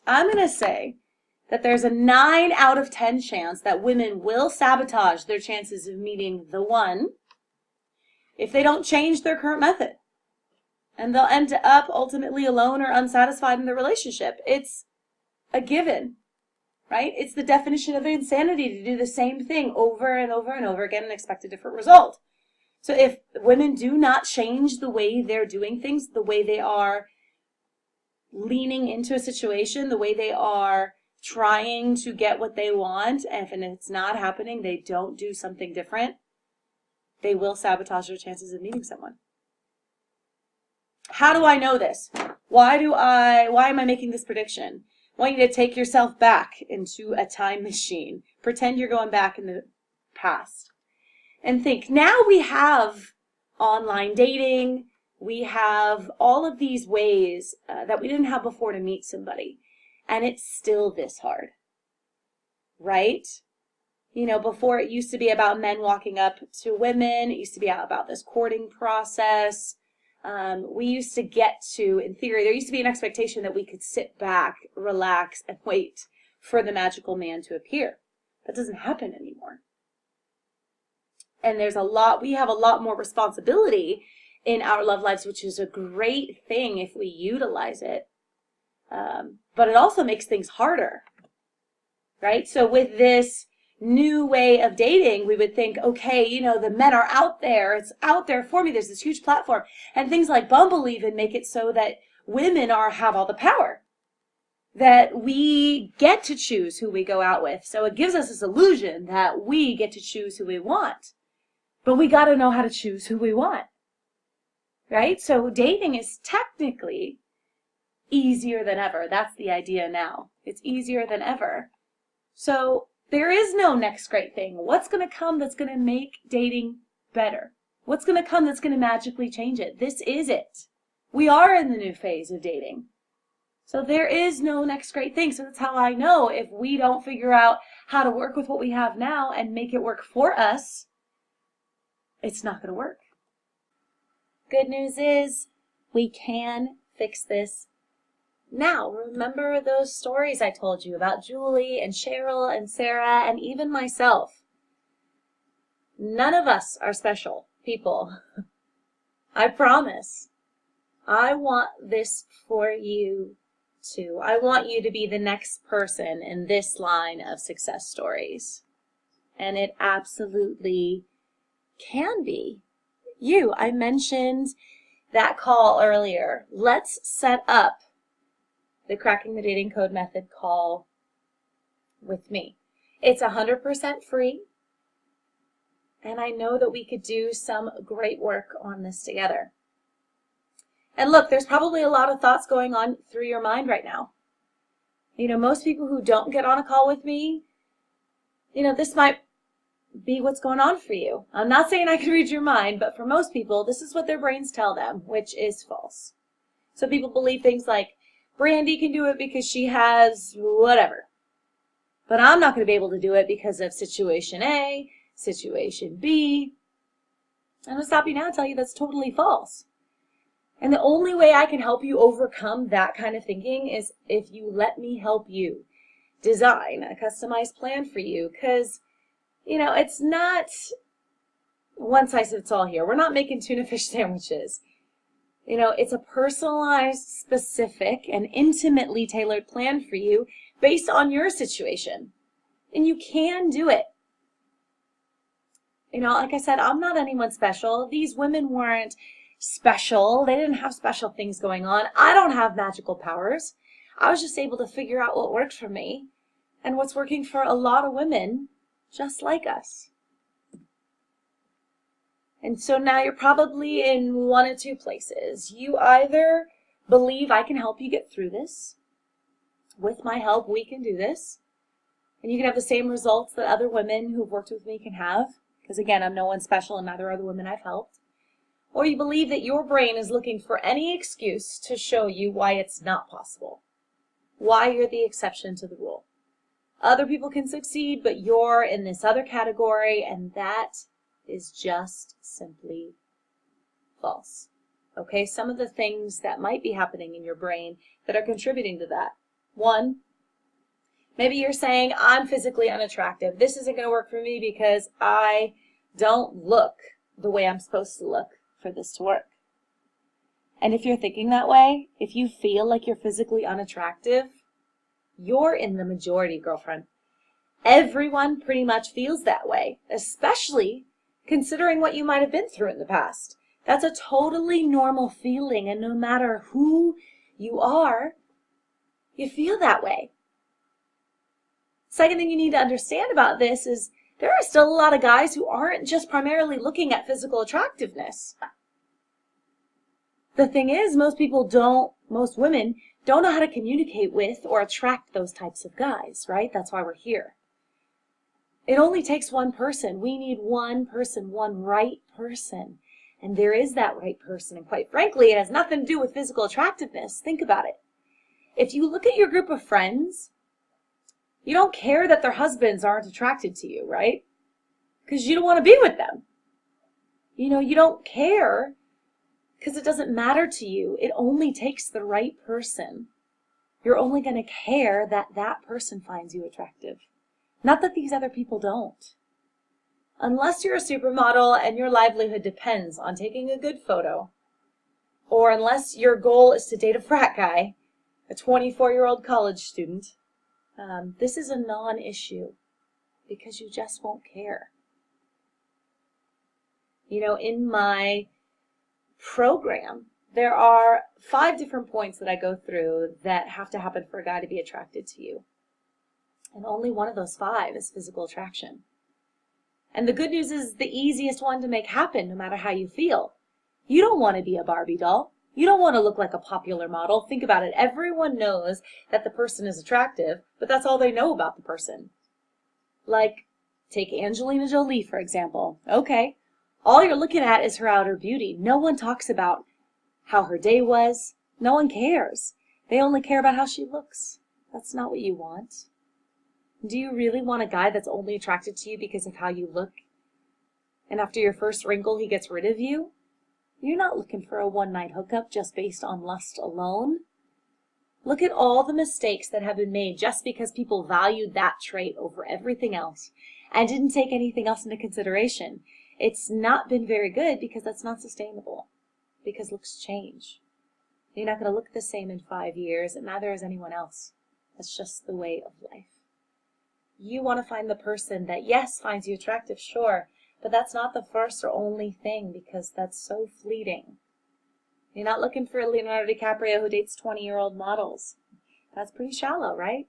I'm going to say that there's a 9 out of 10 chance that women will sabotage their chances of meeting the one if they don't change their current method. And they'll end up ultimately alone or unsatisfied in their relationship. It's a given. Right? It's the definition of insanity to do the same thing over and over and over again and expect a different result. So if women do not change the way they're doing things, the way they are leaning into a situation, the way they are trying to get what they want, and if it's not happening, they don't do something different, they will sabotage their chances of meeting someone. How do I know this? Why am I making this prediction? I want you to take yourself back into a time machine. Pretend you're going back in the past. And think, now we have online dating. We have all of these ways that we didn't have before to meet somebody. And it's still this hard, right? You know, before it used to be about men walking up to women. It used to be about this courting process. We used to get to, in theory, there used to be an expectation that we could sit back, relax, and wait for the magical man to appear. That doesn't happen anymore. And we have a lot more responsibility in our love lives, which is a great thing if we utilize it. But it also makes things harder, right? So with this new way of dating, we would think, okay, you know, the men are out there. It's out there for me. There's this huge platform. And things like Bumble even make it so that women have all the power, that we get to choose who we go out with. So it gives us this illusion that we get to choose who we want. But we got to know how to choose who we want, right? So dating is technically easier than ever. That's the idea now. It's easier than ever. So there is no next great thing. What's going to come that's going to make dating better? What's going to come that's going to magically change it? This is it. We are in the new phase of dating. So there is no next great thing. So that's how I know if we don't figure out how to work with what we have now and make it work for us, it's not going to work. Good news is we can fix this now. Remember those stories I told you about Julie and Cheryl and Sarah and even myself. None of us are special people. I promise. I want this for you too. I want you to be the next person in this line of success stories. And it absolutely can be you. I mentioned that call earlier. Let's set up the Cracking the Dating Code Method call with me. It's 100% free, and I know that we could do some great work on this together. And look, there's probably a lot of thoughts going on through your mind right now. You know, most people who don't get on a call with me, you know, this might be what's going on for you. I'm not saying I can read your mind, but for most people, this is what their brains tell them, which is false. So people believe things like, Brandy can do it because she has whatever. But I'm not going to be able to do it because of situation A, situation B. I'm going to stop you now and tell you that's totally false. And the only way I can help you overcome that kind of thinking is if you let me help you design a customized plan for you. Because, you know, it's not one size fits all here. We're not making tuna fish sandwiches. You know, it's a personalized, specific, and intimately tailored plan for you based on your situation. And you can do it. You know, like I said, I'm not anyone special. These women weren't special. They didn't have special things going on. I don't have magical powers. I was just able to figure out what worked for me and what's working for a lot of women just like us. And so now you're probably in one of two places. You either believe I can help you get through this. With my help, we can do this. And you can have the same results that other women who've worked with me can have. Because again, I'm no one special and neither are the women I've helped. Or you believe that your brain is looking for any excuse to show you why it's not possible. Why you're the exception to the rule. Other people can succeed, but you're in this other category, and that is just simply false. Okay, some of the things that might be happening in your brain that are contributing to that. One, maybe you're saying, I'm physically unattractive. This isn't going to work for me because I don't look the way I'm supposed to look for this to work. And if you're thinking that way, if you feel like you're physically unattractive, you're in the majority, girlfriend. Everyone pretty much feels that way, especially considering what you might have been through in the past. That's a totally normal feeling, and no matter who you are, you feel that way. Second thing you need to understand about this is there are still a lot of guys who aren't just primarily looking at physical attractiveness. The thing is, most women don't know how to communicate with or attract those types of guys, right? That's why we're here. It only takes one person. We need one person, one right person. And there is that right person. And quite frankly, it has nothing to do with physical attractiveness. Think about it. If you look at your group of friends, you don't care that their husbands aren't attracted to you, right? Because you don't want to be with them. You don't care because it doesn't matter to you. It only takes the right person. You're only going to care that that person finds you attractive. Not that these other people don't. Unless you're a supermodel and your livelihood depends on taking a good photo, or unless your goal is to date a frat guy, a 24-year-old college student, this is a non-issue because you just won't care. In my program, there are 5 different points that I go through that have to happen for a guy to be attracted to you. And only one of those 5 is physical attraction. And the good news is the easiest one to make happen no matter how you feel. You don't want to be a Barbie doll. You don't want to look like a popular model. Think about it. Everyone knows that the person is attractive, but that's all they know about the person. Like, take Angelina Jolie, for example. Okay, all you're looking at is her outer beauty. No one talks about how her day was. No one cares. They only care about how she looks. That's not what you want. Do you really want a guy that's only attracted to you because of how you look? And after your first wrinkle, he gets rid of you? You're not looking for a one-night hookup just based on lust alone. Look at all the mistakes that have been made just because people valued that trait over everything else and didn't take anything else into consideration. It's not been very good because that's not sustainable, because looks change. You're not going to look the same in 5 years, and neither is anyone else. That's just the way of life. You want to find the person that, yes, finds you attractive, sure, but that's not the first or only thing because that's so fleeting. You're not looking for a Leonardo DiCaprio who dates 20-year-old models. That's pretty shallow, right?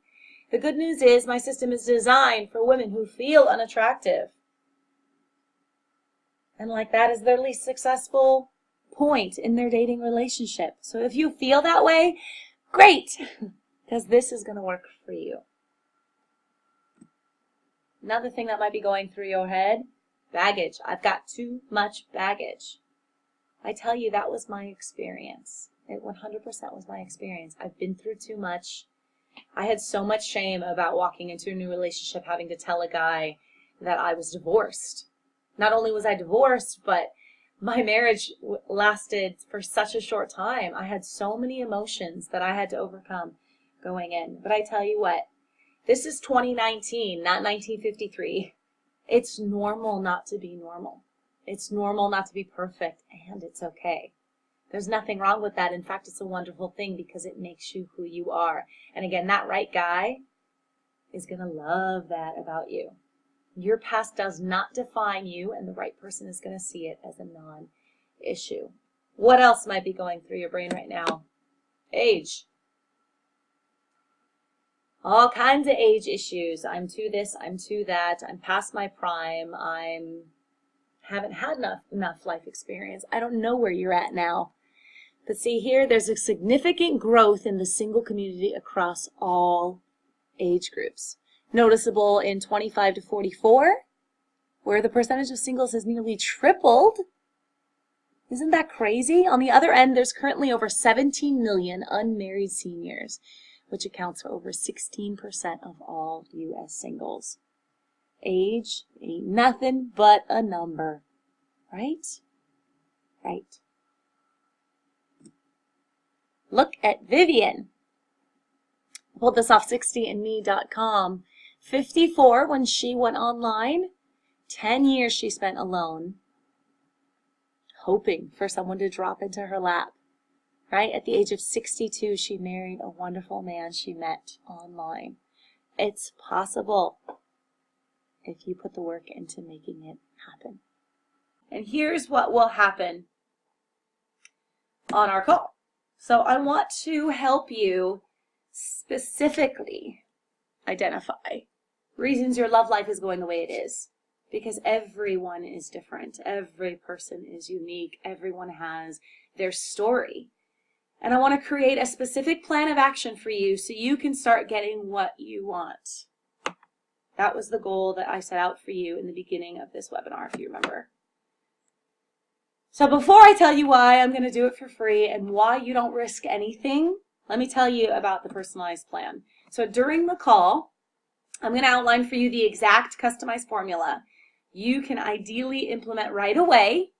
The good news is my system is designed for women who feel unattractive. And like that is their least successful point in their dating relationship. So if you feel that way, great, because this is going to work for you. Another thing that might be going through your head, baggage. I've got too much baggage. I tell you, that was my experience. It 100% was my experience. I've been through too much. I had so much shame about walking into a new relationship, having to tell a guy that I was divorced. Not only was I divorced, but my marriage lasted for such a short time. I had so many emotions that I had to overcome going in. But I tell you what, this is 2019, not 1953. It's normal not to be normal. It's normal not to be perfect, and it's okay. There's nothing wrong with that. In fact, it's a wonderful thing because it makes you who you are. And again, that right guy is going to love that about you. Your past does not define you, and the right person is going to see it as a non-issue. What else might be going through your brain right now? Age. All kinds of age issues. I'm to this, I'm to that, I'm past my prime, haven't had enough life experience. I don't know where you're at now. But see here, there's a significant growth in the single community across all age groups. Noticeable in 25 to 44, where the percentage of singles has nearly tripled. Isn't that crazy? On the other end, there's currently over 17 million unmarried seniors, which accounts for over 16% of all U.S. singles. Age ain't nothing but a number, right? Right. Look at Vivian. I pulled this off 60andme.com. 54 when she went online. 10 years she spent alone, hoping for someone to drop into her lap. Right? At the age of 62, she married a wonderful man she met online. It's possible if you put the work into making it happen. And here's what will happen on our call. So I want to help you specifically identify reasons your love life is going the way it is. Because everyone is different. Every person is unique. Everyone has their story. And I want to create a specific plan of action for you so you can start getting what you want. That was the goal that I set out for you in the beginning of this webinar, if you remember. So before I tell you why I'm going to do it for free and why you don't risk anything, let me tell you about the personalized plan. So during the call, I'm going to outline for you the exact customized formula you can ideally implement right away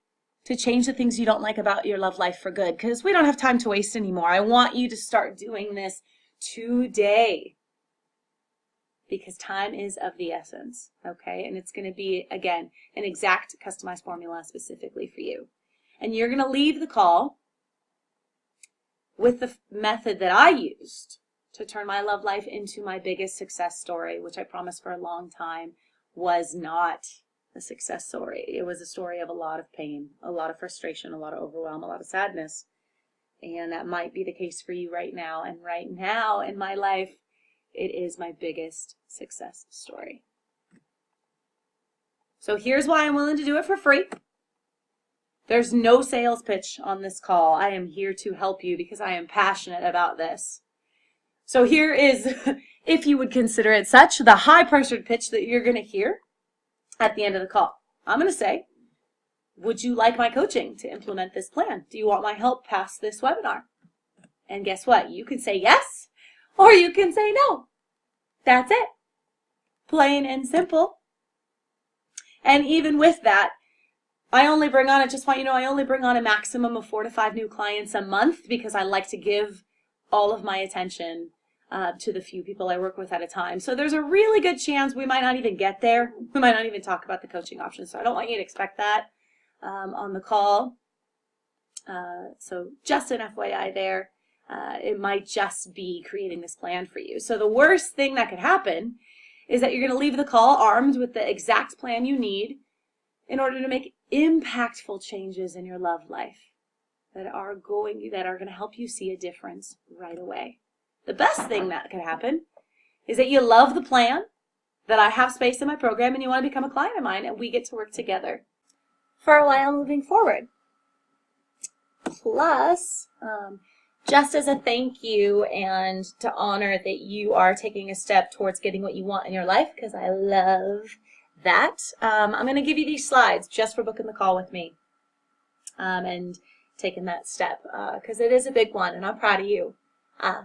to change the things you don't like about your love life for good, because we don't have time to waste anymore. I want you to start doing this today because time is of the essence, okay? And it's going to be, again, an exact customized formula specifically for you. And you're going to leave the call with the method that I used to turn my love life into my biggest success story, which I promised for a long time was not a success story. It was a story of a lot of pain, a lot of frustration, a lot of overwhelm, a lot of sadness. And that might be the case for you right now. And right now in my life, it is my biggest success story. So here's why I'm willing to do it for free. There's no sales pitch on this call. I am here to help you because I am passionate about this. So here is, if you would consider it such, the high-pressured pitch that you're going to hear at the end of the call. I'm going to say, would you like my coaching to implement this plan? Do you want my help past this webinar? And guess what? You can say yes, or you can say no. That's it. Plain and simple. And even with that, I only bring on, I just want you to know, I only bring on a maximum of 4 to 5 new clients a month because I like to give all of my attention to the few people I work with at a time. So there's a really good chance we might not even get there. We might not even talk about the coaching options. So I don't want you to expect that on the call. So just an FYI there. It might just be creating this plan for you. So the worst thing that could happen is that you're going to leave the call armed with the exact plan you need in order to make impactful changes in your love life that are going to help you see a difference right away. The best thing that could happen is that you love the plan, that I have space in my program, and you want to become a client of mine, and we get to work together for a while moving forward. Plus, just as a thank you and to honor that you are taking a step towards getting what you want in your life, because I love that, I'm going to give you these slides just for booking the call with me and taking that step, because it is a big one, and I'm proud of you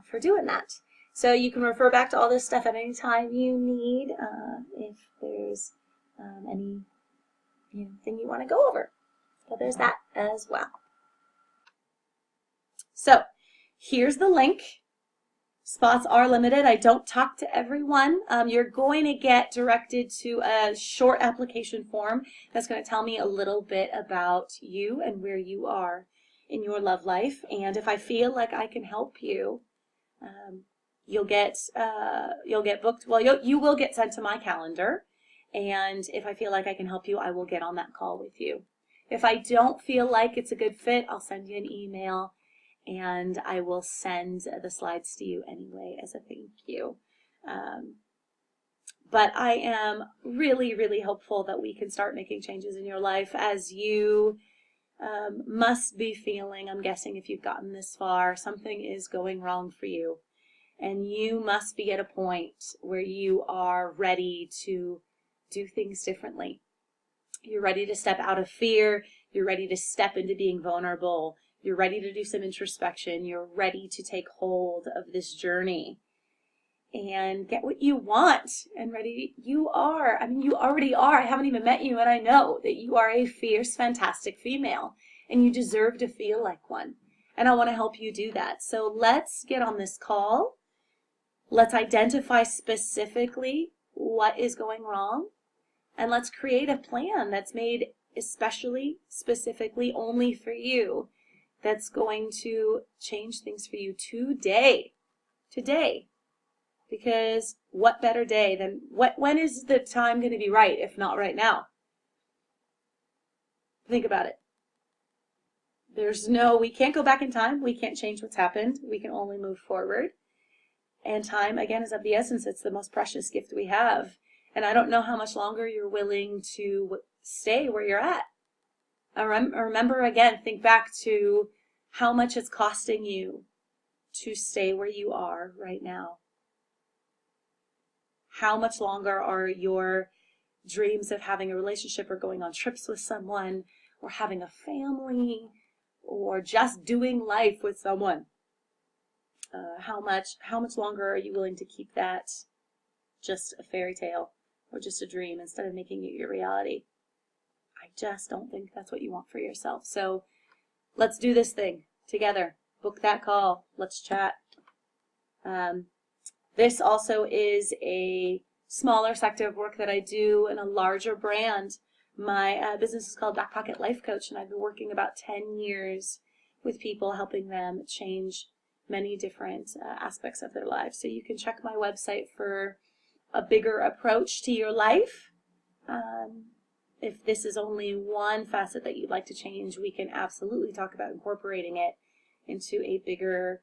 for doing that. So you can refer back to all this stuff at any time you need if there's anything you want to go over. So there's that as well. So here's the link. Spots are limited. I don't talk to everyone. You're going to get directed to a short application form that's going to tell me a little bit about you and where you are in your love life. And if I feel like I can help you, you'll get booked. Well, you will get sent to my calendar. And if I feel like I can help you, I will get on that call with you. If I don't feel like it's a good fit, I'll send you an email. And I will send the slides to you anyway as a thank you. But I am really, really hopeful that we can start making changes in your life, as you must be feeling, I'm guessing if you've gotten this far, something is going wrong for you. And you must be at a point where you are ready to do things differently. You're ready to step out of fear. You're ready to step into being vulnerable. You're ready to do some introspection. You're ready to take hold of this journey and get what you want. And ready, you are. I mean, you already are. I haven't even met you, and I know that you are a fierce, fantastic female, and you deserve to feel like one. And I want to help you do that. So let's get on this call. Let's identify specifically what is going wrong, and let's create a plan that's made especially, specifically, only for you, that's going to change things for you today. Today. Because what better day than, when is the time going to be right, if not right now? Think about it. We can't go back in time. We can't change what's happened. We can only move forward. And time, again, is of the essence. It's the most precious gift we have. And I don't know how much longer you're willing to stay where you're at. Remember, again, think back to how much it's costing you to stay where you are right now. How much longer are your dreams of having a relationship or going on trips with someone or having a family or just doing life with someone? How much longer are you willing to keep that just a fairy tale or just a dream instead of making it your reality? I just don't think that's what you want for yourself. So let's do this thing together. Book that call. Let's chat. This also is a smaller sector of work that I do in a larger brand. My business is called Back Pocket Lifecoach, and I've been working about 10 years with people, helping them change many different aspects of their lives. So you can check my website for a bigger approach to your life. If this is only one facet that you'd like to change, we can absolutely talk about incorporating it into a bigger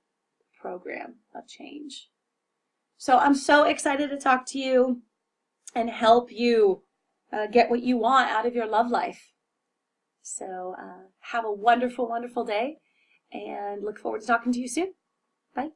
program of change. So I'm so excited to talk to you and help you get what you want out of your love life. So have a wonderful, wonderful day, and look forward to talking to you soon. Bye.